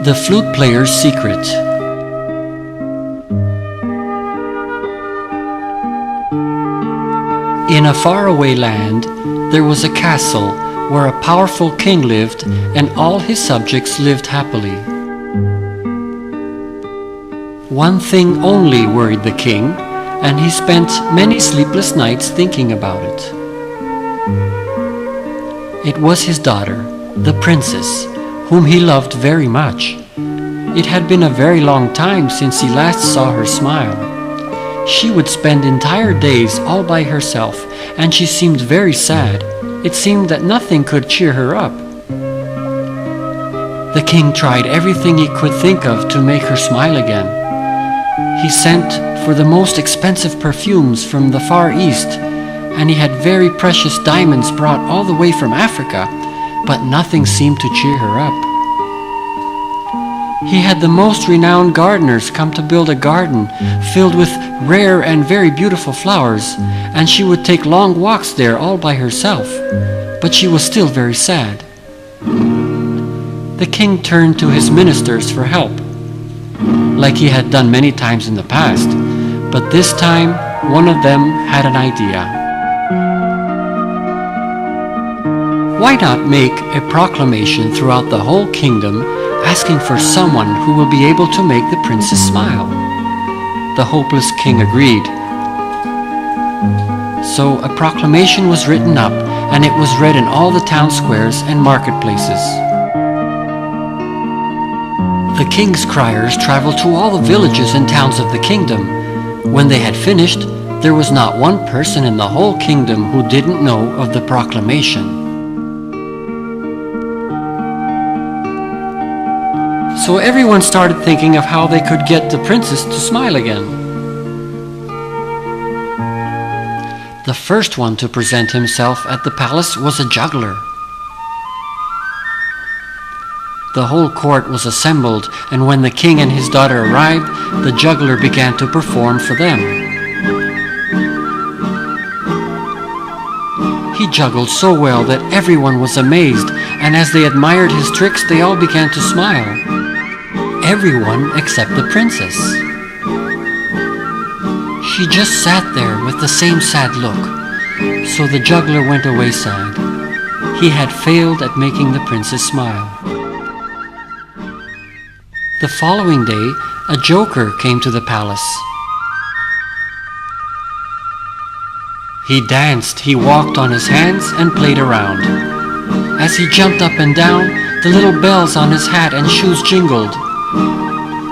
The Flute Player's Secret. In a faraway land, there was a castle where a powerful king lived, and all his subjects lived happily. One thing only worried the king, and he spent many sleepless nights thinking about it. It was his daughter, the princess, whom he loved very much. It had been a very long time since he last saw her smile. She would spend entire days all by herself, and she seemed very sad. It seemed that nothing could cheer her up. The king tried everything he could think of to make her smile again. He sent for the most expensive perfumes from the Far East, and he had very precious diamonds brought all the way from Africa, but nothing seemed to cheer her up. He had the most renowned gardeners come to build a garden filled with rare and very beautiful flowers, and she would take long walks there all by herself, but she was still very sad. The king turned to his ministers for help, like he had done many times in the past, but this time one of them had an idea. Why not make a proclamation throughout the whole kingdom asking for someone who will be able to make the princess smile? The hopeless king agreed. So a proclamation was written up, and it was read in all the town squares and marketplaces. The king's criers traveled to all the villages and towns of the kingdom. When they had finished, there was not one person in the whole kingdom who didn't know of the proclamation. So everyone started thinking of how they could get the princess to smile again. The first one to present himself at the palace was a juggler. The whole court was assembled, and when the king and his daughter arrived, the juggler began to perform for them. He juggled so well that everyone was amazed, and as they admired his tricks, they all began to smile. Everyone except the princess. She just sat there with the same sad look, so the juggler went away sad. He had failed at making the princess smile. The following day, a joker came to the palace. He danced, he walked on his hands and played around. As he jumped up and down, the little bells on his hat and shoes jingled.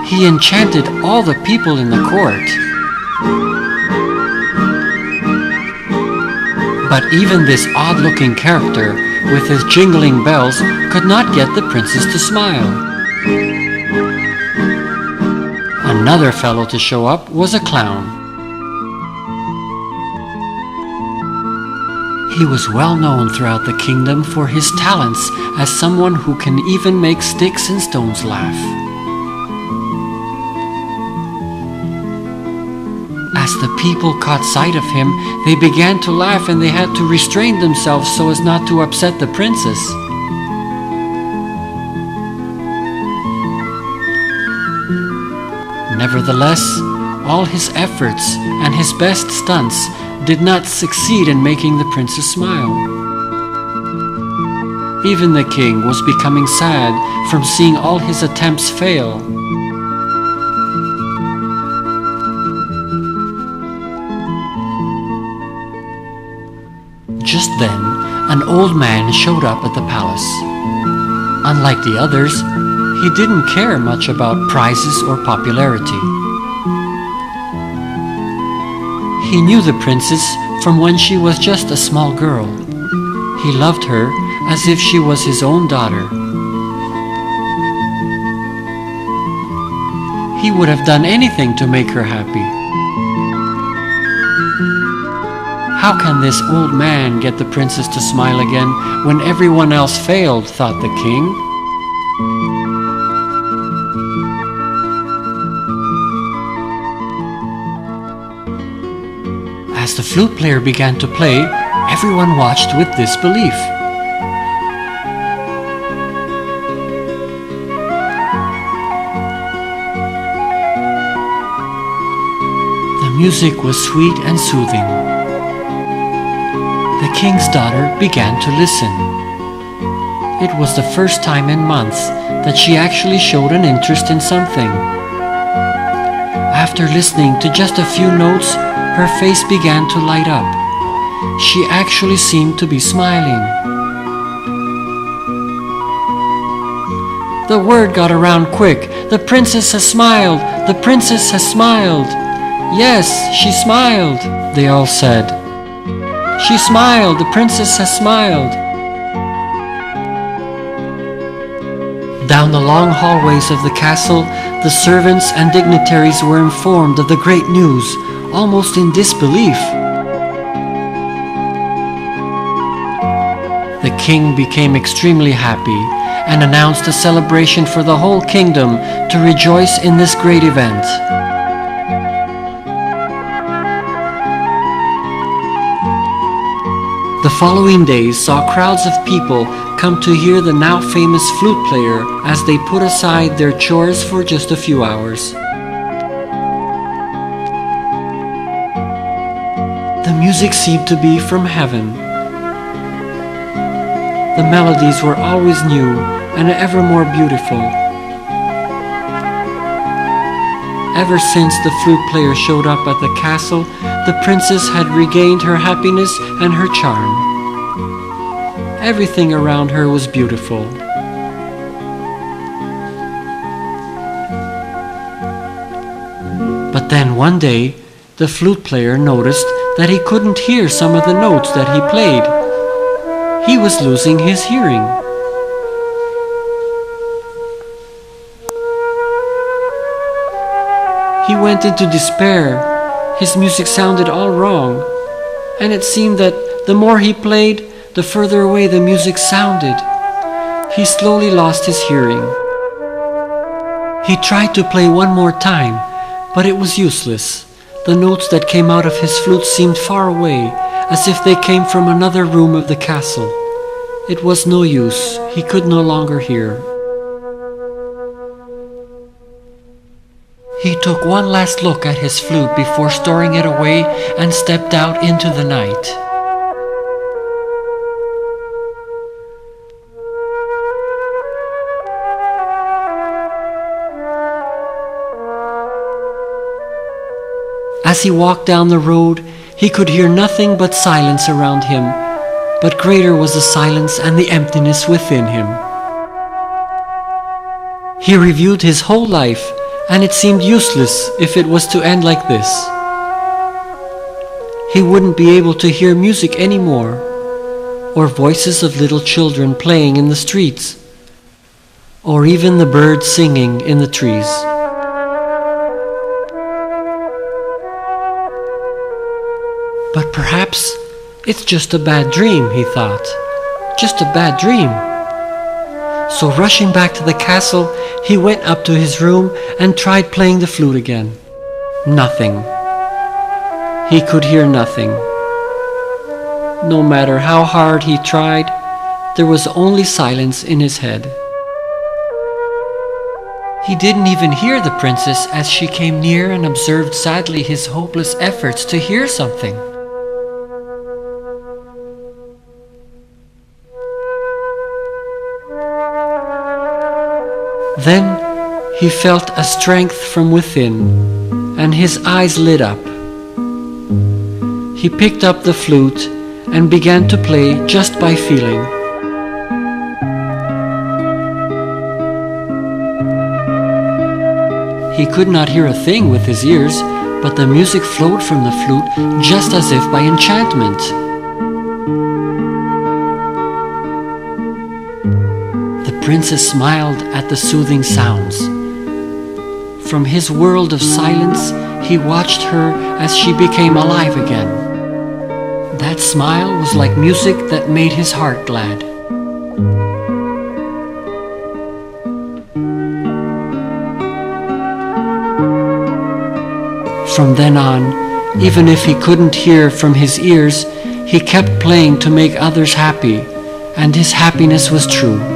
He enchanted all the people in the court. But even this odd-looking character, with his jingling bells, could not get the princess to smile. Another fellow to show up was a clown. He was well known throughout the kingdom for his talents as someone who can even make sticks and stones laugh. As the people caught sight of him, they began to laugh, and they had to restrain themselves so as not to upset the princess. Nevertheless, all his efforts and his best stunts did not succeed in making the princess smile. Even the king was becoming sad from seeing all his attempts fail. Just then, an old man showed up at the palace. Unlike the others, he didn't care much about prizes or popularity. He knew the princess from when she was just a small girl. He loved her as if she was his own daughter. He would have done anything to make her happy. How can this old man get the princess to smile again when everyone else failed, thought the king. As the flute player began to play, everyone watched with disbelief. music was sweet and soothing. The king's daughter began to listen. It was the first time in months that she actually showed an interest in something. After listening to just a few notes, her face began to light up. She actually seemed to be smiling. The word got around quick. The princess has smiled! The princess has smiled! Yes, she smiled, they all said. She smiled! The princess has smiled! Down the long hallways of the castle, the servants and dignitaries were informed of the great news, almost in disbelief. The king became extremely happy and announced a celebration for the whole kingdom to rejoice in this great event. The following days saw crowds of people come to hear the now famous flute player as they put aside their chores for just a few hours. The music seemed to be from heaven. The melodies were always new and ever more beautiful. Ever since the flute player showed up at the castle, the princess had regained her happiness and her charm. Everything around her was beautiful. But then one day, the flute player noticed that he couldn't hear some of the notes that he played. He was losing his hearing. He went into despair. His music sounded all wrong, and it seemed that the more he played, the further away the music sounded. He slowly lost his hearing. He tried to play one more time, but it was useless. The notes that came out of his flute seemed far away, as if they came from another room of the castle. It was no use. He could no longer hear. He took one last look at his flute before storing it away and stepped out into the night. As he walked down the road, he could hear nothing but silence around him, but greater was the silence and the emptiness within him. He reviewed his whole life, and it seemed useless if it was to end like this. He wouldn't be able to hear music anymore, or voices of little children playing in the streets, or even the birds singing in the trees. But perhaps it's just a bad dream, he thought. Just a bad dream. So rushing back to the castle, he went up to his room and tried playing the flute again. Nothing. He could hear nothing. No matter how hard he tried, there was only silence in his head. He didn't even hear the princess as she came near and observed sadly his hopeless efforts to hear something. Then he felt a strength from within, and his eyes lit up. He picked up the flute and began to play just by feeling. He could not hear a thing with his ears, but the music flowed from the flute just as if by enchantment. The princess smiled at the soothing sounds. From his world of silence, he watched her as she became alive again. That smile was like music that made his heart glad. From then on, even if he couldn't hear from his ears, he kept playing to make others happy, and his happiness was true.